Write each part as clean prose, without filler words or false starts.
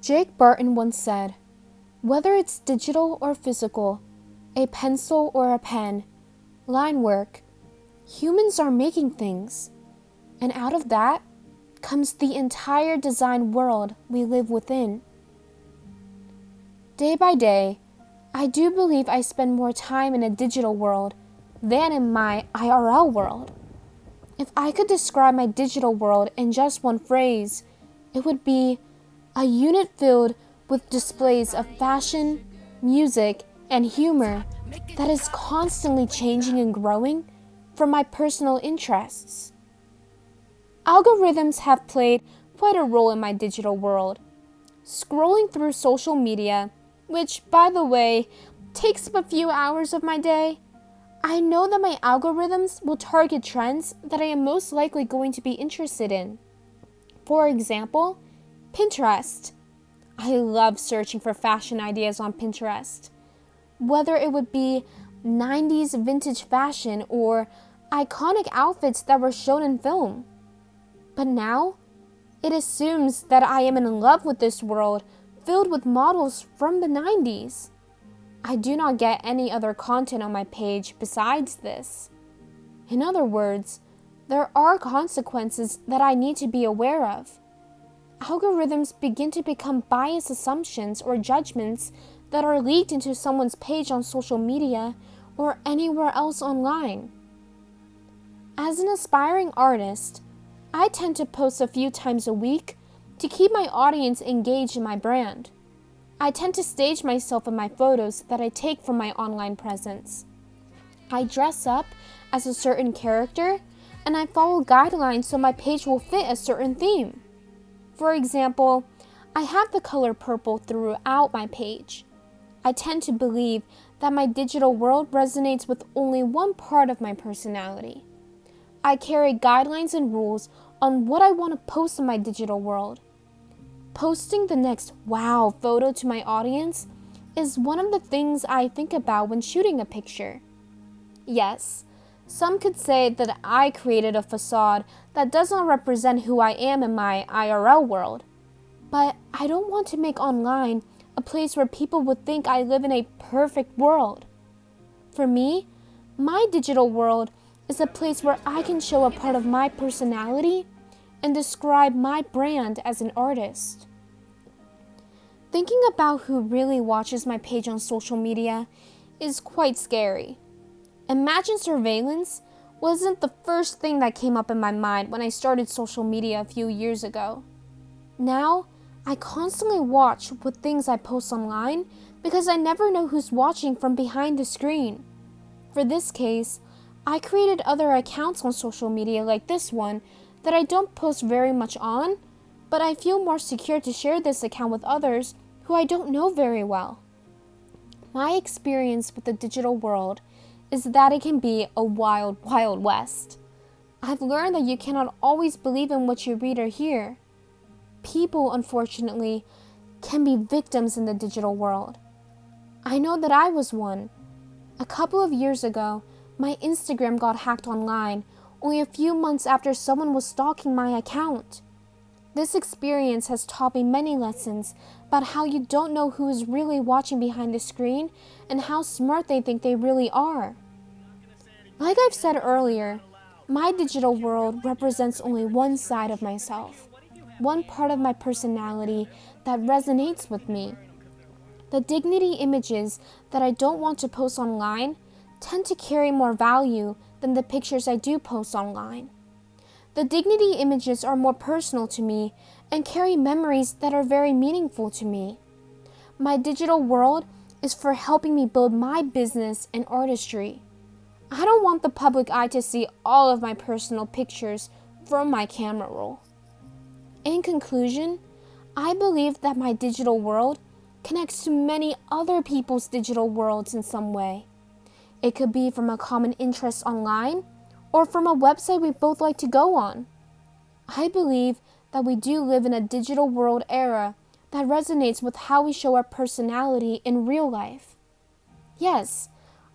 Jake Burton once said, "Whether it's digital or physical, a pencil or a pen, line work, humans are making things. And out of that comes the entire design world we live within." Day by day, I do believe I spend more time in a digital world than in my IRL world. If I could describe my digital world in just one phrase, it would be a unit filled with displays of fashion, music, and humor that is constantly changing and growing for my personal interests. Algorithms have played quite a role in my digital world. Scrolling through social media, which, by the way, takes up a few hours of my day, I know that my algorithms will target trends that I am most likely going to be interested in. For example, Pinterest. I love searching for fashion ideas on Pinterest. Whether it would be 90s vintage fashion or iconic outfits that were shown in film. But now, it assumes that I am in love with this world filled with models from the 90s. I do not get any other content on my page besides this. In other words, there are consequences that I need to be aware of. Algorithms begin to become biased assumptions or judgments that are leaked into someone's page on social media or anywhere else online. As an aspiring artist, I tend to post a few times a week to keep my audience engaged in my brand. I tend to stage myself in my photos that I take from my online presence. I dress up as a certain character, and I follow guidelines so my page will fit a certain theme. For example, I have the color purple throughout my page. I tend to believe that my digital world resonates with only one part of my personality. I carry guidelines and rules on what I want to post in my digital world. Posting the next wow photo to my audience is one of the things I think about when shooting a picture. Yes, some could say that I created a facade that does not represent who I am in my IRL world. But I don't want to make online a place where people would think I live in a perfect world. For me, my digital world is a place where I can show a part of my personality and describe my brand as an artist. Thinking about who really watches my page on social media is quite scary. Imagine surveillance wasn't the first thing that came up in my mind when I started social media a few years ago. Now, I constantly watch what things I post online because I never know who's watching from behind the screen. For this case, I created other accounts on social media like this one that I don't post very much on, but I feel more secure to share this account with others who I don't know very well. My experience with the digital world is that it can be a wild, wild west. I've learned that you cannot always believe in what you read or hear. People, unfortunately, can be victims in the digital world. I know that I was one. A couple of years ago, my Instagram got hacked online only a few months after someone was stalking my account. This experience has taught me many lessons about how you don't know who is really watching behind the screen and how smart they think they really are. Like I've said earlier, my digital world represents only one side of myself, one part of my personality that resonates with me. The dignity images that I don't want to post online tend to carry more value than the pictures I do post online. The dignity images are more personal to me and carry memories that are very meaningful to me. My digital world is for helping me build my business and artistry. I don't want the public eye to see all of my personal pictures from my camera roll. In conclusion, I believe that my digital world connects to many other people's digital worlds in some way. It could be from a common interest online or from a website we both like to go on. I believe that we do live in a digital world era that resonates with how we show our personality in real life. Yes,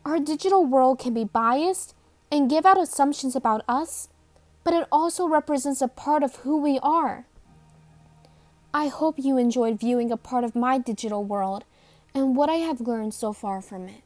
our digital world can be biased and give out assumptions about us, but it also represents a part of who we are. I hope you enjoyed viewing a part of my digital world and what I have learned so far from it.